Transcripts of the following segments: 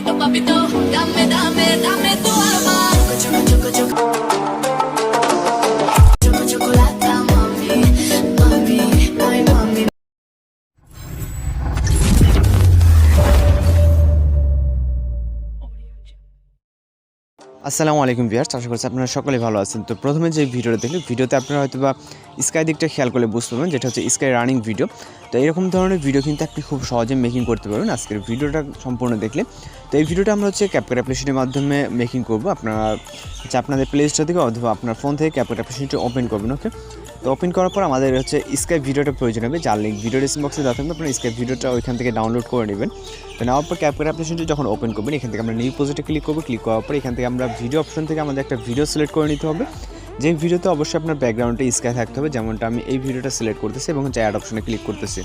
papito, dame, dame, dame tu alma. Chocolate, mami, mami, ay mami. আসসালামু আলাইকুম viewers, আশা করছি আপনারা সকলেই ভালো আছেন। তো প্রথমে যে ভিডিওটা দেখলে ভিডিওতে আপনারা হয়তো বা স্কাই দিকটা খেয়াল করলে বুঝতে পারবেন, যেটা হচ্ছে স্কাই রানিং ভিডিও। তো এরকম ধরনের ভিডিও কিন্তু আপনি খুব সহজে মেকিং করতে পারবেন আজকের ভিডিওটা সম্পূর্ণ দেখলে। তো এই ভিডিওটা আমরা হচ্ছে ক্যাপকাট অ্যাপ্লিকেশনের মাধ্যমে মেকিং করব। আপনারা হচ্ছে আপনাদের প্লে স্টোর থেকে অথবা আপনার ফোন থেকে ক্যাপকাট অ্যাপ্লিকেশনটি ওপেন করবেন। ওকে, তো ওপেন করার পর আমাদের হচ্ছে স্কাই ভিডিওটা প্রয়োজন হবে, যার লিঙ্ক ভিডিও ডিসক্রিপশন বক্সে দেওয়া থাকবে। আপনারা স্কাই ভিডিওটা ওইখান থেকে ডাউনলোড করে নেবেন। তো নেওয়ার পর ক্যাপকাট অ্যাপ্লিকেশনটি যখন ওপেন করবেন, এখান থেকে আমরা নিউ প্রজেক্টে ক্লিক করবো। ক্লিক করার পর এখান থেকে আমরা ভিডিও অপশন থেকে আমাদের একটা ভিডিও সিলেক্ট করে নিতে হবে। যে ভিডিওতে অবশ্যই আপনার ব্যাকগ্রাউন্ডে স্কাই থাকতে হবে, যেমনটা আমি এই ভিডিওটা সিলেক্ট করতেছি এবং হচ্ছে অ্যাড অপশনে ক্লিক করতেছি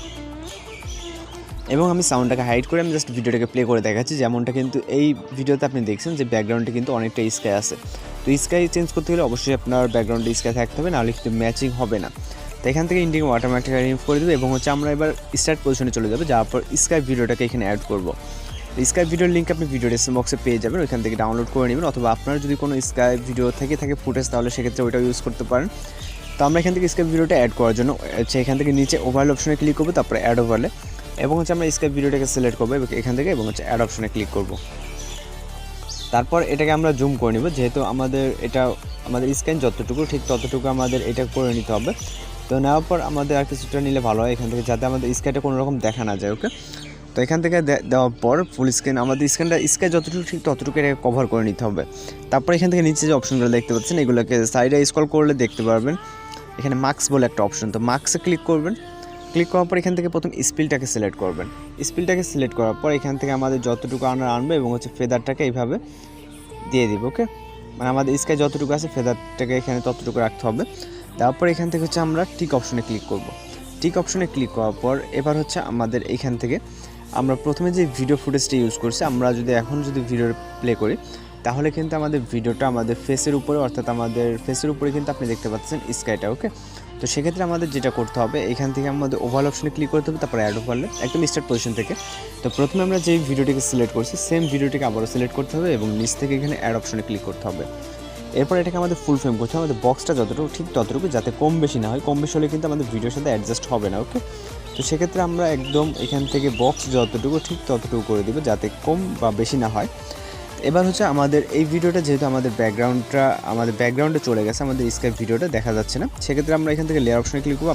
এবং আমি সাউন্ডটাকে হাইড করে আমি জাস্ট ভিডিওটাকে প্লে করে দেখাচ্ছি। যেমনটা কিন্তু এই ভিডিওতে আপনি দেখছেন যে ব্যাকগ্রাউন্ডে কিন্তু অনেকটা স্কাই আছে। তো স্কাই চেঞ্জ করতে গেলে অবশ্যই আপনার ব্যাকগ্রাউন্ডে স্কাই থাকতে হবে, নাহলে কিন্তু ম্যাচিং হবে না। তো এখান থেকে ইন্ডিং ওয়াটারমার্কটাকে রিমুভ করে দেবো এবং হচ্ছে আমরা এবার স্টার্ট পজিশনে চলে যাবো, যাওয়ার পর স্কাই ভিডিওটাকে এখানে অ্যাড করবো। স্কাই ভিডিওর লিঙ্ক আপনি ভিডিও ডিসক্রিপশন বক্সে পেয়ে যাবেন, ওইখান থেকে ডাউনলোড করে নেবেন। অথবা আপনার যদি কোনো স্কাই ভিডিও থেকে থাকে ফুটেজ, তাহলে সেক্ষেত্রে ওইটাও ইউজ করতে পারেন। তো আমরা এখান থেকে স্কাই ভিডিওটা অ্যাড করার জন্য এখান থেকে নিচে ওভারলে অপশনে ক্লিক করবো, তারপরে অ্যাড ওভারলে এবং হচ্ছে আমরা স্কাই ভিডিওটাকে সিলেক্ট করবো এখান থেকে এবং হচ্ছে অ্যাড অপশনে ক্লিক করব। তারপর এটাকে আমরা জুম করে নেব, যেহেতু আমাদের স্ক্যান যতটুকু ঠিক ততটুকু আমাদের এটা করে নিতে হবে। তো নেওয়ার পর আমাদের আর কিছুটা নিলে ভালো হয় এখান থেকে, যাতে আমাদের স্ক্যানটা কোনো রকম দেখা না যায়। ওকে, তো এখান থেকে দেওয়ার পর ফুল স্ক্রিন আমাদের স্ক্যান যতটুকু ঠিক ততটুকু এটাকে কভার করে নিতে হবে। তারপর এখান থেকে নিচে যে অপশনগুলো দেখতে পাচ্ছেন, এগুলোকে সাইডে স্ক্রল করলে দেখতে পারবেন এখানে মার্কস বলে একটা অপশন। তো মার্কসে ক্লিক করবেন। ক্লিক করার পর এখান থেকে প্রথম স্পিলটাকে সিলেক্ট করবেন। স্পিলটাকে সিলেক্ট করার পর এখান থেকে আমাদের যতটুকু আমরা আনবো এবং হচ্ছে ফেদারটাকে এইভাবে দিয়ে দিব। ওকে, মানে আমাদের স্কাই যতটুকু আছে ফেদারটাকে এখানে ততটুকু রাখতে হবে। তারপর এখান থেকে হচ্ছে আমরা টিক অপশনে ক্লিক করব। টিক অপশনে ক্লিক করার পর এবার হচ্ছে আমাদের এখান থেকে আমরা প্রথমে যে ভিডিও ফুটেজটা ইউজ করছি, আমরা এখন যদি ভিডিও প্লে করি, তাহলে কিন্তু আমাদের ভিডিওটা আমাদের ফেসের উপরে, অর্থাৎ আমাদের ফেসের উপরে কিন্তু আপনি দেখতে পাচ্ছেন স্কাইটা। ওকে, তো সেক্ষেত্রে আমাদের যেটা করতে হবে, এখান থেকে আমাদের ওভারঅল অপশনে ক্লিক করতে হবে, তারপর অ্যাড ওভারলে একদম স্টার্ট পজিশন থেকে। তো প্রথমে আমরা যেই ভিডিওটিকে সিলেক্ট করছি সেম ভিডিওটিকে আবারও সিলেক্ট করতে হবে এবং নিচ থেকে এখানে অ্যাড অপশনে ক্লিক করতে হবে। এরপর এটাকে আমাদের ফুল ফ্রেম করতে হবে, আমাদের বক্সটা যতটুকু ঠিক ততটুকু, যাতে কম বেশি না হয়। কম বেশি হলে কিন্তু আমাদের ভিডিওর সাথে অ্যাডজাস্ট হবে না। ওকে, তো সেক্ষেত্রে আমরা একদম এখান থেকে বক্স যতটুকু ঠিক ততটুকু করে দেবো, যাতে কম বা বেশি না হয়। এবার হচ্ছে আমাদের এই ভিডিওটা, যেহেতু আমাদের ব্যাকগ্রাউন্ডে চলে গেছে, আমাদের স্কাই ভিডিওটা দেখা যাচ্ছে না, সেক্ষেত্রে আমরা এখান থেকে লেয়ার অপশনে ক্লিক করবো।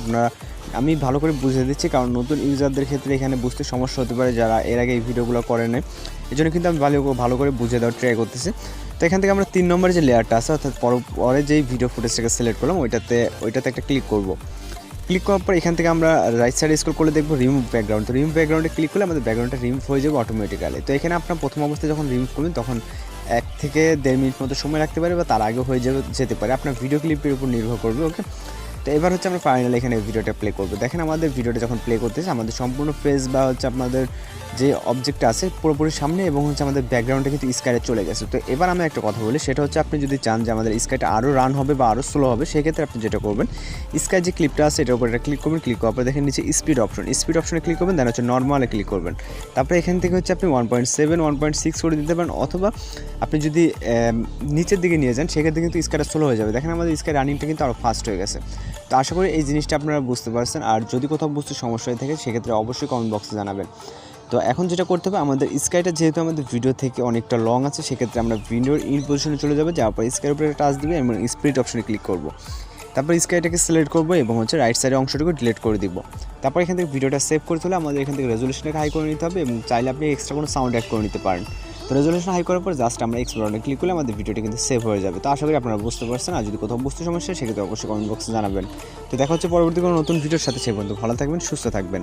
আমি ভালো করে বুঝিয়ে দিচ্ছি, কারণ নতুন ইউজারদের ক্ষেত্রে এখানে বুঝতে সমস্যা হতে পারে, যারা এর আগে এই ভিডিওগুলো করে নেয়। এই জন্য কিন্তু আমি ভালো করে বুঝিয়ে দেওয়ার ট্রাই করতেছি। তো এখান থেকে আমরা 3 নম্বরে যে লেয়ারটা আছে, অর্থাৎ পরে যেই ভিডিও ফুটেজটাকে সিলেক্ট করলাম ওইটাতে একটা ক্লিক করব। ক্লিক করার পর এখান থেকে আমরা রাইট সাইডে স্ক্রল করলে দেখবো রিমুভ ব্যাকগ্রাউন্ড। তো রিমুভ ব্যাকগ্রাউন্ডে ক্লিক করলে আমাদের ব্যাকগ্রাউন্ডটা রিমুভ হয়ে যাবে অটোমেটিক্যালি। তো এখানে আপনার প্রথম অবস্থায় যখন রিমুভ করবেন, তখন 1 থেকে 1.5 মিনিট মতো সময় লাগতে পারে, বা তার আগে হয়ে যেতে পারে, আপনার ভিডিও ক্লিপের উপর নির্ভর করবে। ওকে, তো এবার হচ্ছে আমরা ফাইনালি এখানে ভিডিওটা প্লে করবো। দেখেন আমাদের ভিডিওটা যখন প্লে করতেছে, আমাদের সম্পূর্ণ ফেস বা হচ্ছে আপনাদের যে অবজেক্টটা আছে পুরোপুরি সামনে, এবং হচ্ছে আমাদের ব্যাকগ্রাউন্ডে কিন্তু স্কাইটা চলে গেছে। তো এবার আমি একটা কথা বলি, সেটা হচ্ছে আপনি যদি চান যে আমাদের স্কাইটা আরও রান হবে বা আরও স্লো হবে, সেক্ষেত্রে আপনি যেটা করবেন, স্কাই যে ক্লিপটা আছে এটার উপর এটা ক্লিক করবেন। ক্লিক করার পর দেখেন নিচে স্পিড অপশনে ক্লিক করবেন, দেন হচ্ছে নর্মালে ক্লিক করবেন। তারপরে এখান থেকে হচ্ছে আপনি 1.7 1.6 করে দিতে পারেন, অথবা আপনি যদি নিচের দিকে নিয়ে যান, সেক্ষেত্রে কিন্তু স্কাইটা স্লো হয়ে যাবে। দেখেন আমাদের স্কাই রানিংটা কিন্তু আরও ফাস্ট হয়ে গেছে। তো আশা করি এই জিনিসটা আপনারা বুঝতে পারছেন। আর যদি কোথাও বুঝতে সমস্যা হয়ে থাকে, সেক্ষেত্রে অবশ্যই কমেন্ট বক্সে জানাবেন। তো এখন যেটা করতে হবে, আমাদের স্কাইটা যেহেতু আমাদের ভিডিও থেকে অনেকটা লং আছে, সেক্ষেত্রে আমরা ভিডিওর ইন পজিশনে চলে যাবো, যাওয়ার পর স্কাইয়ের উপরে টাচ দিবে এবং স্পিড অপশনে ক্লিক করব। তারপর স্কাইটাকে সিলেক্ট করবো এবং হচ্ছে রাইট সাইডের অংশটুকু ডিলিট করে দিব। তারপর এখান থেকে ভিডিওটা সেভ করতে হলে আমাদের এখান থেকে রেজুলেশনটাকে হাই করে নিতে হবে, এবং চাইলে আপনি এক্সট্রা কোনো সাউন্ড অ্যাড করে নিতে পারেন। তো রেজুলেশন হাই করার পর জাস্ট আমরা এক্সপ্লোরে ক্লিক করলে আমাদের ভিডিওটি কিন্তু সেভ হয়ে যাবে। তো আশা করি আপনারা বুঝতে পারছেন। আর যদি কোথাও বুঝতে সমস্যা হয়, সেক্ষেত্রে অবশ্যই কমেন্ট বক্সে জানাবেন। তো দেখা হচ্ছে পরবর্তী কোনো নতুন ভিডিওর সাথে। সে বন্ধু ভালো থাকবেন, সুস্থ থাকবেন।